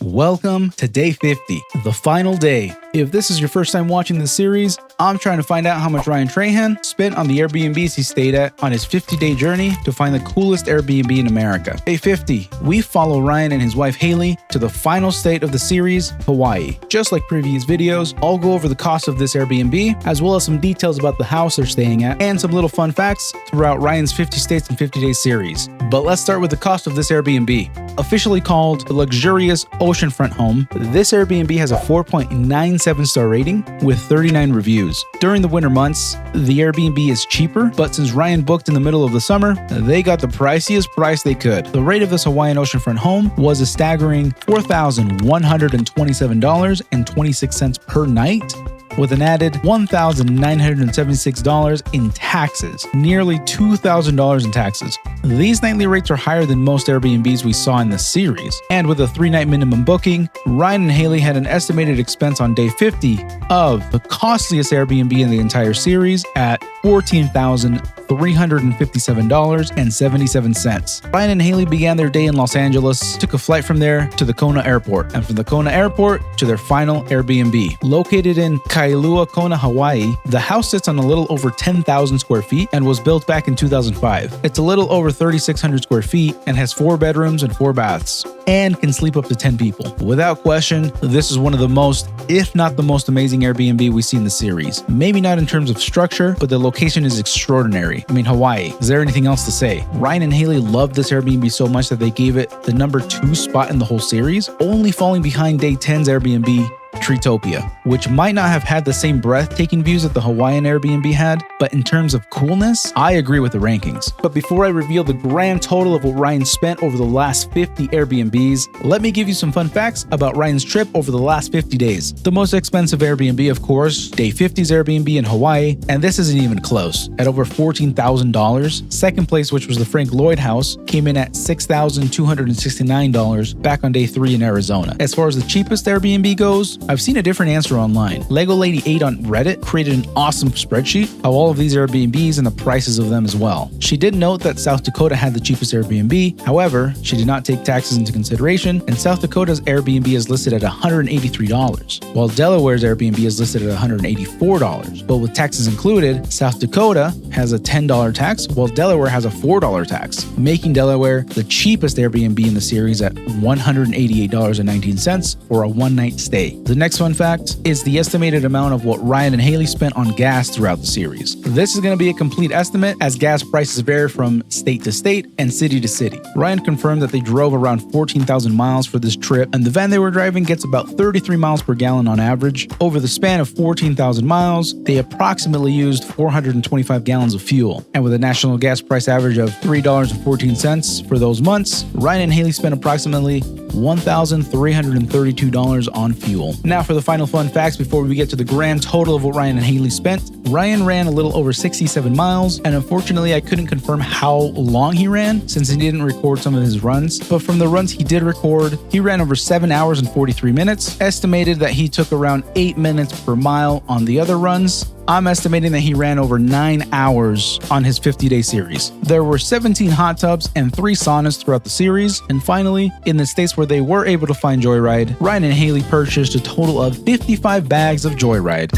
Welcome to day 50, the final day. If this is your first time watching this series, I'm trying to find out how much Ryan Trahan spent on the Airbnbs he stayed at on his 50-day journey to find the coolest Airbnb in America. Day 50, we follow Ryan and his wife Haley to the final state of the series, Hawaii. Just like previous videos, I'll go over the cost of this Airbnb, as well as some details about the house they're staying at, and some little fun facts throughout Ryan's 50 States in 50 Days series. But let's start with the cost of this Airbnb. Officially called the luxurious oceanfront home, this Airbnb has a 4.97 star rating with 39 reviews. During the winter months, the Airbnb is cheaper, but since Ryan booked in the middle of the summer, they got the priciest price they could. The rate of this Hawaiian oceanfront home was a staggering $4,127.26 per night, with an added $1,976 in taxes, nearly $2,000 in taxes. These nightly rates are higher than most Airbnbs we saw in this series. And with a 3-night minimum booking, Ryan and Haley had an estimated expense on day 50 of the costliest Airbnb in the entire series at $14,357.77. Ryan and Haley began their day in Los Angeles, took a flight from there to the Kona airport, and from the Kona airport to their final Airbnb. Located in Kailua, Kona, Hawaii, the house sits on a little over 10,000 square feet and was built back in 2005. It's a little over 3,600 square feet and has 4 bedrooms and 4 baths, and can sleep up to 10 people. Without question, this is one of the most, if not the most amazing Airbnb we see in the series. Maybe not in terms of structure, but the location is extraordinary. I mean, Hawaii. Is there anything else to say? Ryan and Haley loved this Airbnb so much that they gave it the number 2 spot in the whole series, only falling behind day 10's Airbnb, Treetopia, which might not have had the same breathtaking views that the Hawaiian Airbnb had, but in terms of coolness, I agree with the rankings. But before I reveal the grand total of what Ryan spent over the last 50 Airbnbs, let me give you some fun facts about Ryan's trip over the last 50 days. The most expensive Airbnb, of course, day 50's Airbnb in Hawaii, and this isn't even close, at over $14,000. Second place, which was the Frank Lloyd house, came in at $6,269 back on day 3 in Arizona. As far as the cheapest Airbnb goes, I've seen a different answer online. Lego Lady 8 on Reddit created an awesome spreadsheet of all of these Airbnbs and the prices of them as well. She did note that South Dakota had the cheapest Airbnb. However, she did not take taxes into consideration, and South Dakota's Airbnb is listed at $183, while Delaware's Airbnb is listed at $184. But with taxes included, South Dakota has a $10 tax, while Delaware has a $4 tax, making Delaware the cheapest Airbnb in the series at $188.19 for a one-night stay. The next fun fact is the estimated amount of what Ryan and Haley spent on gas throughout the series. This is going to be a complete estimate, as gas prices vary from state to state and city to city. Ryan confirmed that they drove around 14,000 miles for this trip, and the van they were driving gets about 33 miles per gallon on average. Over the span of 14,000 miles, they approximately used 425 gallons of fuel. And with a national gas price average of $3.14 for those months, Ryan and Haley spent approximately $1,332 on fuel. Now for the final fun facts before we get to the grand total of what Ryan and Haley spent. Ryan ran a little over 67 miles, and unfortunately I couldn't confirm how long he ran since he didn't record some of his runs, but from the runs he did record, he ran over 7 hours and 43 minutes, estimated that he took around 8 minutes per mile on the other runs. I'm estimating that he ran over 9 hours on his 50-day series. There were 17 hot tubs and 3 saunas throughout the series. And finally, in the states where they were able to find Joyride, Ryan and Haley purchased a total of 55 bags of Joyride.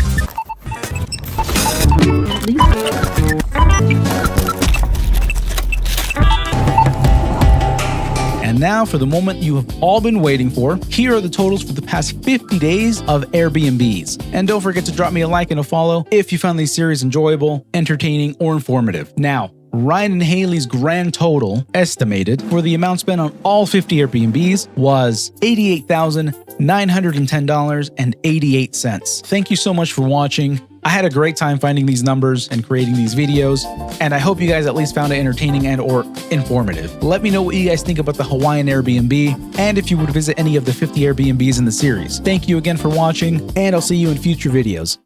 And now for the moment you have all been waiting for. Here are the totals for the past 50 days of Airbnbs. And don't forget to drop me a like and a follow if you found these series enjoyable, entertaining, or informative. Now, Ryan and Haley's grand total, estimated, for the amount spent on all 50 Airbnbs was $88,910.88. Thank you so much for watching. I had a great time finding these numbers and creating these videos, and I hope you guys at least found it entertaining and or informative. Let me know what you guys think about the Hawaiian Airbnb, and if you would visit any of the 50 Airbnbs in the series. Thank you again for watching, and I'll see you in future videos.